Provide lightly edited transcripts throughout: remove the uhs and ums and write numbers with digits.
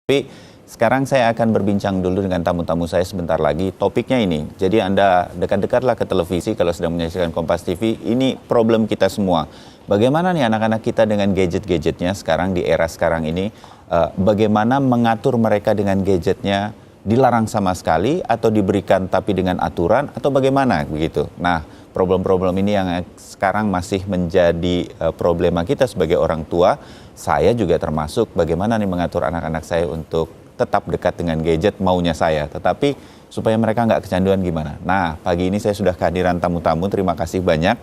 Tapi sekarang saya akan berbincang dulu dengan tamu-tamu saya sebentar lagi. Topiknya ini, jadi Anda dekat-dekatlah ke televisi kalau sedang menyaksikan Kompas TV. Ini problem kita semua. Bagaimana nih anak-anak kita dengan gadget-gadgetnya sekarang di era sekarang ini? Bagaimana mengatur mereka dengan gadgetnya? Dilarang sama sekali atau diberikan tapi dengan aturan atau bagaimana begitu? Nah, problem-problem ini yang sekarang masih menjadi problema kita sebagai orang tua. Saya juga termasuk bagaimana nih mengatur anak-anak saya untuk tetap dekat dengan gadget maunya saya. Tetapi supaya mereka nggak kecanduan gimana? Nah, pagi ini saya sudah kehadiran tamu-tamu, terima kasih banyak.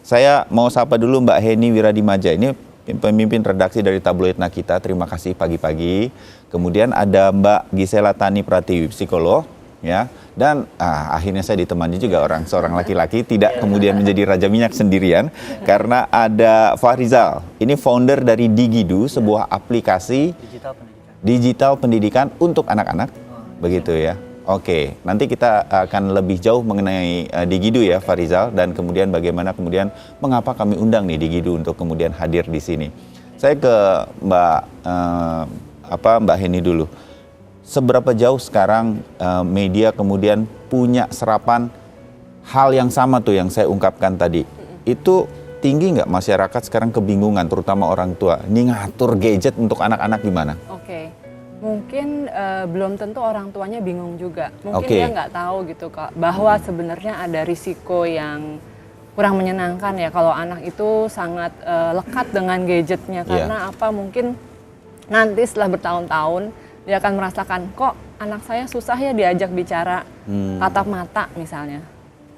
Saya mau sapa dulu Mbak Heni Wiradimaja, ini pemimpin redaksi dari tabloid Nakita, terima kasih pagi-pagi. Kemudian ada Mbak Gisela Tani Pratiwi, psikolog. Ya, dan akhirnya saya ditemani juga seorang laki-laki, tidak kemudian menjadi raja minyak sendirian, karena ada Fahrizal. Ini founder dari Digidu, sebuah aplikasi digital pendidikan untuk anak-anak, begitu ya. Oke, nanti kita akan lebih jauh mengenai Digidu ya, Fahrizal, dan kemudian bagaimana kemudian mengapa kami undang nih Digidu untuk kemudian hadir di sini. Saya ke Mbak Heni dulu. Seberapa jauh sekarang media kemudian punya serapan hal yang sama tuh yang saya ungkapkan tadi. Itu tinggi nggak masyarakat sekarang kebingungan, terutama orang tua, ini ngatur gadget untuk anak-anak gimana? Oke, mungkin belum tentu orang tuanya bingung juga. Mungkin dia nggak tahu gitu Kak, bahwa sebenarnya ada risiko yang kurang menyenangkan ya kalau anak itu sangat lekat dengan gadgetnya. Karena apa, mungkin nanti setelah bertahun-tahun dia akan merasakan, kok anak saya susah ya diajak bicara, tatap mata misalnya.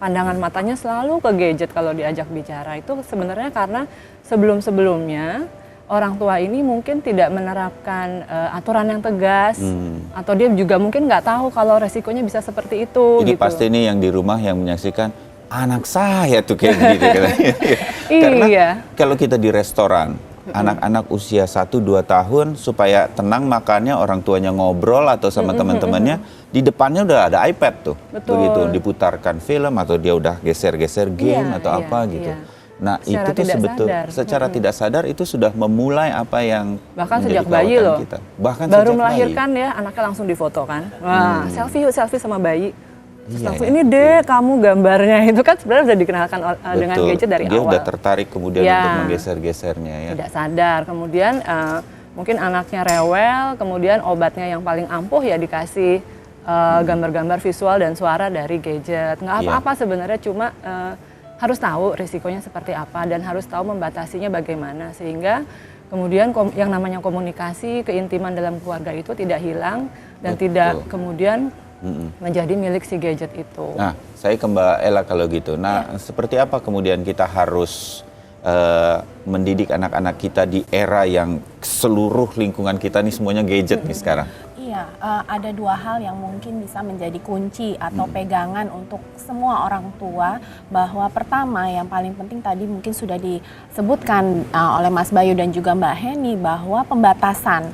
Pandangan matanya selalu ke gadget kalau diajak bicara. Itu sebenarnya karena sebelum-sebelumnya orang tua ini mungkin tidak menerapkan aturan yang tegas, atau dia juga mungkin nggak tahu kalau resikonya bisa seperti itu. Ini gitu. Pasti nih yang di rumah yang menyaksikan, anak saya tuh kayak begitu. Karena kalau kita di restoran, anak-anak usia 1-2 tahun supaya tenang makannya, orang tuanya ngobrol atau sama teman-temannya, di depannya udah ada iPad tuh. Betul. Begitu diputarkan film atau dia udah geser-geser game atau apa gitu. Nah, secara itu tuh sebetulnya secara tidak sadar itu sudah memulai apa yang bahkan sejak bayi loh. Kita. Bahkan baru sejak melahirkan bayi. Ya, anaknya langsung difoto kan. Wah, selfie sama bayi. Ini deh kamu gambarnya, itu kan sebenarnya sudah dikenalkan dengan gadget dari awal. Dia udah tertarik kemudian untuk menggeser-gesernya ya. Tidak sadar, kemudian mungkin anaknya rewel, kemudian obatnya yang paling ampuh ya dikasih gambar-gambar visual dan suara dari gadget. Nggak apa-apa sebenarnya, cuma harus tahu risikonya seperti apa dan harus tahu membatasinya bagaimana, sehingga kemudian yang namanya komunikasi, keintiman dalam keluarga itu tidak hilang dan tidak kemudian menjadi milik si gadget itu. Nah, saya ke Mbak Ella kalau gitu. Nah, seperti apa kemudian kita harus mendidik anak-anak kita di era yang seluruh lingkungan kita nih semuanya gadget nih sekarang? Iya, ada dua hal yang mungkin bisa menjadi kunci atau pegangan untuk semua orang tua. Bahwa pertama, yang paling penting tadi mungkin sudah disebutkan oleh Mas Bayu dan juga Mbak Heni, bahwa pembatasan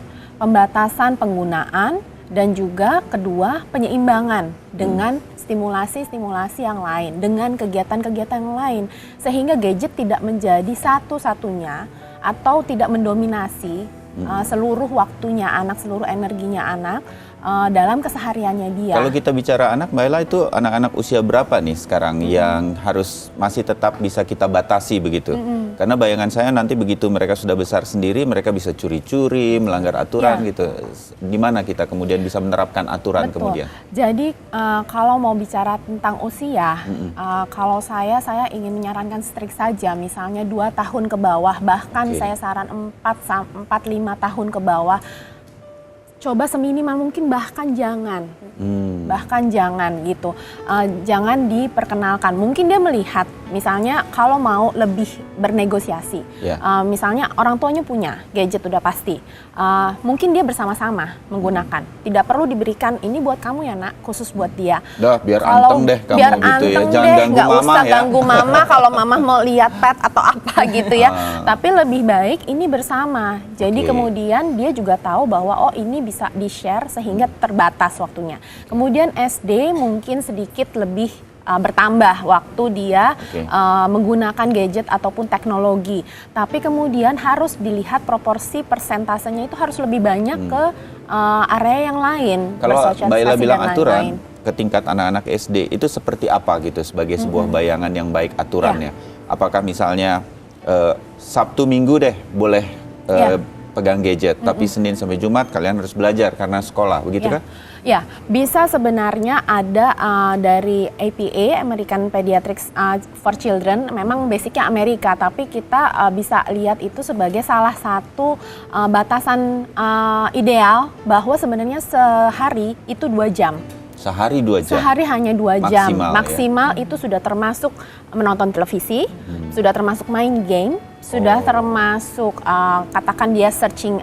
penggunaan, dan juga kedua penyeimbangan dengan stimulasi-stimulasi yang lain, dengan kegiatan-kegiatan yang lain, sehingga gadget tidak menjadi satu-satunya atau tidak mendominasi seluruh waktunya anak, seluruh energinya anak dalam kesehariannya dia. Kalau kita bicara anak, Mbak Ella, itu anak-anak usia berapa nih sekarang yang harus masih tetap bisa kita batasi begitu? Karena bayangan saya nanti begitu mereka sudah besar sendiri, mereka bisa curi-curi, melanggar aturan gitu. Di mana kita kemudian bisa menerapkan aturan kemudian? Jadi kalau mau bicara tentang usia, kalau saya ingin menyarankan strict saja, misalnya 2 tahun ke bawah, bahkan saya saran 4-5 tahun ke bawah. Coba seminimal mungkin bahkan jangan gitu, jangan diperkenalkan. Mungkin dia melihat, misalnya kalau mau lebih bernegosiasi, misalnya orang tuanya punya gadget udah pasti, mungkin dia bersama-sama menggunakan, tidak perlu diberikan ini buat kamu ya nak, khusus buat dia. Biar anteng deh kamu biar gitu anteng ya, jangan ganggu nggak mama usah ya. Ganggu mama kalau mama mau lihat pet atau apa gitu ya. Tapi lebih baik ini bersama. Jadi kemudian dia juga tahu bahwa ini bisa di-share sehingga terbatas waktunya. Kemudian SD mungkin sedikit lebih bertambah waktu dia menggunakan gadget ataupun teknologi. Tapi kemudian harus dilihat proporsi persentasenya itu harus lebih banyak ke area yang lain. Kalau Mbak Ella bilang dan aturan lain-lain. ke tingkat anak-anak SD itu seperti apa gitu sebagai sebuah bayangan yang baik aturannya? Apakah misalnya Sabtu Minggu deh boleh pegang gadget, tapi Senin sampai Jumat kalian harus belajar karena sekolah, begitu kan? Ya, bisa sebenarnya ada dari APA, American Pediatrics for Children, memang basicnya Amerika, tapi kita bisa lihat itu sebagai salah satu batasan ideal bahwa sebenarnya sehari itu 2 jam. Sehari 2 jam? Sehari hanya 2 jam. Maksimal ya? Itu sudah termasuk menonton televisi, sudah termasuk main game, sudah termasuk katakan dia searching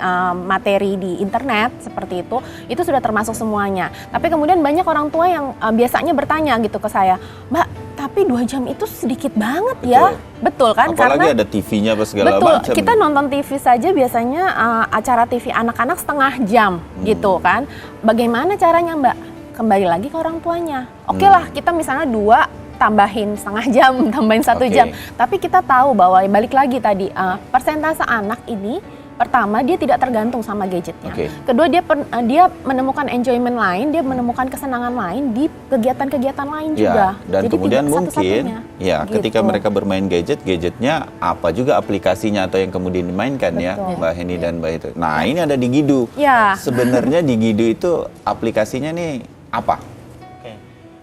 materi di internet seperti itu sudah termasuk semuanya. Tapi kemudian banyak orang tua yang biasanya bertanya gitu ke saya, Mbak, tapi 2 jam itu sedikit banget ya. Betul kan? Apalagi karena ada TV-nya apa segala betul, macam. kita nonton TV saja biasanya acara TV anak-anak setengah jam gitu kan. Bagaimana caranya Mbak? Kembali lagi ke orang tuanya. Oke lah, kita misalnya 2 tambahin setengah jam, tambahin 1 jam. Tapi kita tahu bahwa balik lagi tadi persentase anak ini pertama dia tidak tergantung sama gadgetnya. Kedua dia menemukan enjoyment lain, dia menemukan kesenangan lain di kegiatan-kegiatan lain juga. Dan jadi kemudian mungkin gitu. ketika mereka bermain gadgetnya apa juga aplikasinya atau yang kemudian dimainkan ya Mbak Heni dan Mbak itu. Nah ini ada di Gidu. Sebenarnya di Gidu itu aplikasinya nih apa?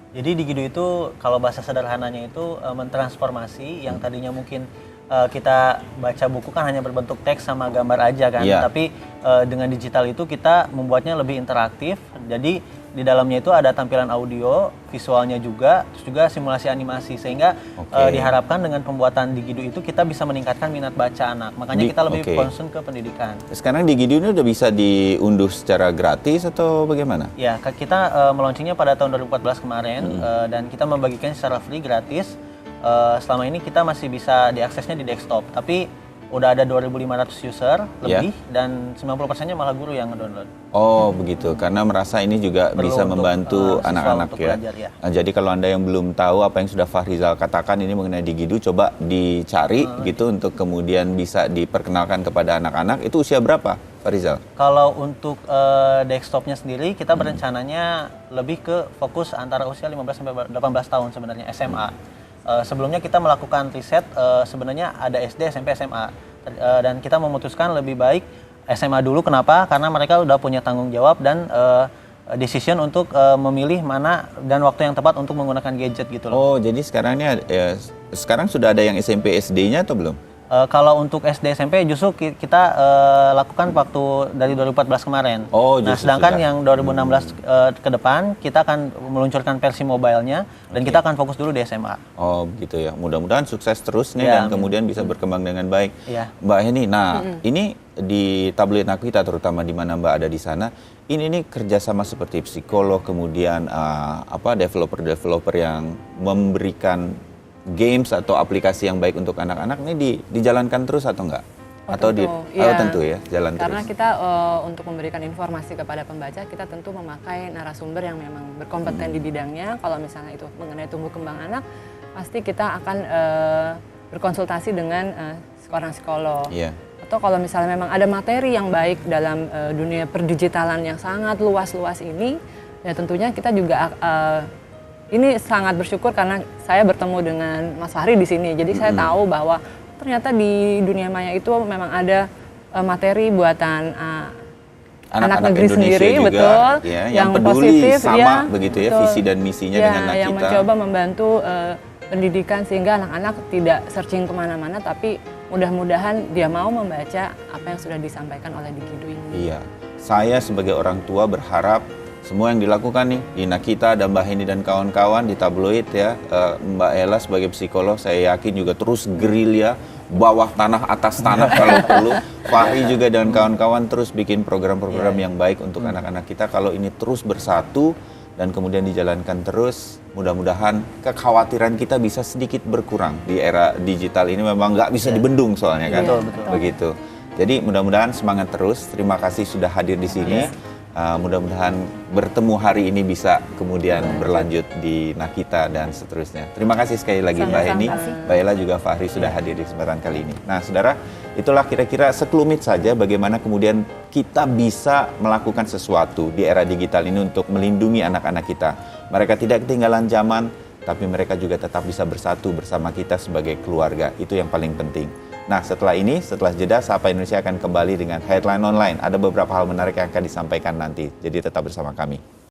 Jadi di Gidu itu kalau bahasa sederhananya itu mentransformasi yang tadinya mungkin kita baca buku kan hanya berbentuk teks sama gambar aja kan, tapi dengan digital itu kita membuatnya lebih interaktif. Jadi di dalamnya itu ada tampilan audio, visualnya juga, terus juga simulasi animasi sehingga diharapkan dengan pembuatan di Gidu itu kita bisa meningkatkan minat baca anak. Makanya kita lebih concern ke pendidikan. Sekarang di Gidu ini udah bisa diunduh secara gratis atau bagaimana? Ya, kita meluncurnya pada tahun 2014 kemarin dan kita membagikan secara free gratis. Selama ini kita masih bisa diaksesnya di desktop, tapi udah ada 2.500 user lebih dan 90%-nya malah guru yang ngedownload. Oh begitu, karena merasa ini juga bisa membantu anak-anak ya. Nah, jadi kalau Anda yang belum tahu apa yang sudah Fahrizal katakan ini mengenai di Gidu, coba dicari gitu untuk kemudian bisa diperkenalkan kepada anak-anak. Itu usia berapa Fahrizal? Kalau untuk desktopnya sendiri kita berencananya lebih ke fokus antara usia 15 sampai 18 tahun sebenarnya SMA. Sebelumnya kita melakukan riset sebenarnya ada SD, SMP, SMA dan kita memutuskan lebih baik SMA dulu. Kenapa? Karena mereka udah punya tanggung jawab dan decision untuk memilih mana dan waktu yang tepat untuk menggunakan gadget gitu loh. Oh jadi sekarang ini sekarang sudah ada yang SMP SD-nya atau belum? Kalau untuk SD SMP justru kita lakukan waktu dari 2014 kemarin. Nah, sedangkan yang 2016 ke depan kita akan meluncurkan versi mobile-nya dan kita akan fokus dulu di SMA. Oh, begitu ya. Mudah-mudahan sukses terus nih dan kemudian bisa berkembang dengan baik. Mbak Heni, nah ini di tabloid Anak Kita terutama di mana Mbak ada di sana, ini kerjasama seperti psikolog kemudian developer-developer yang memberikan games atau aplikasi yang baik untuk anak-anak ini dijalankan terus atau enggak? Tentu ya, jalan Karena terus. kita untuk memberikan informasi kepada pembaca, kita tentu memakai narasumber yang memang berkompeten di bidangnya. Kalau misalnya itu mengenai tumbuh kembang anak, pasti kita akan berkonsultasi dengan seorang psikolog. Atau kalau misalnya memang ada materi yang baik dalam dunia perdigitalan yang sangat luas-luas ini, ya tentunya kita juga ini sangat bersyukur karena saya bertemu dengan Mas Fahri di sini. Jadi saya tahu bahwa ternyata di dunia maya itu memang ada materi buatan anak negeri sendiri, juga, betul, yang peduli positif, sama begitu ya, visi dan misinya dengan anak yang kita. Mencoba membantu pendidikan sehingga anak-anak tidak searching kemana-mana, tapi mudah-mudahan dia mau membaca apa yang sudah disampaikan oleh di Gidu ini. Iya, saya sebagai orang tua berharap semua yang dilakukan nih di Nakita dan Mbak Heni dan kawan-kawan di tabloid ya, Mbak Ella sebagai psikolog saya yakin juga terus gerilya bawah tanah atas tanah kalau perlu. Fahri juga dan kawan-kawan terus bikin program-program yang baik untuk anak-anak kita. Kalau ini terus bersatu dan kemudian dijalankan terus, mudah-mudahan kekhawatiran kita bisa sedikit berkurang di era digital ini. Memang nggak bisa dibendung soalnya kan, begitu. Jadi mudah-mudahan semangat terus. Terima kasih sudah hadir di sini. Mudah-mudahan bertemu hari ini bisa kemudian berlanjut di Nakita dan seterusnya. Terima kasih sekali lagi Mbak Heni, Mbak Ella juga Fahri sudah hadir di kesempatan kali ini. Nah saudara, itulah kira-kira sekelumit saja bagaimana kemudian kita bisa melakukan sesuatu di era digital ini untuk melindungi anak-anak kita. Mereka tidak ketinggalan zaman, tapi mereka juga tetap bisa bersatu bersama kita sebagai keluarga. Itu yang paling penting. Nah setelah ini, setelah jeda, Sapa Indonesia akan kembali dengan Headline Online. Ada beberapa hal menarik yang akan disampaikan nanti, jadi tetap bersama kami.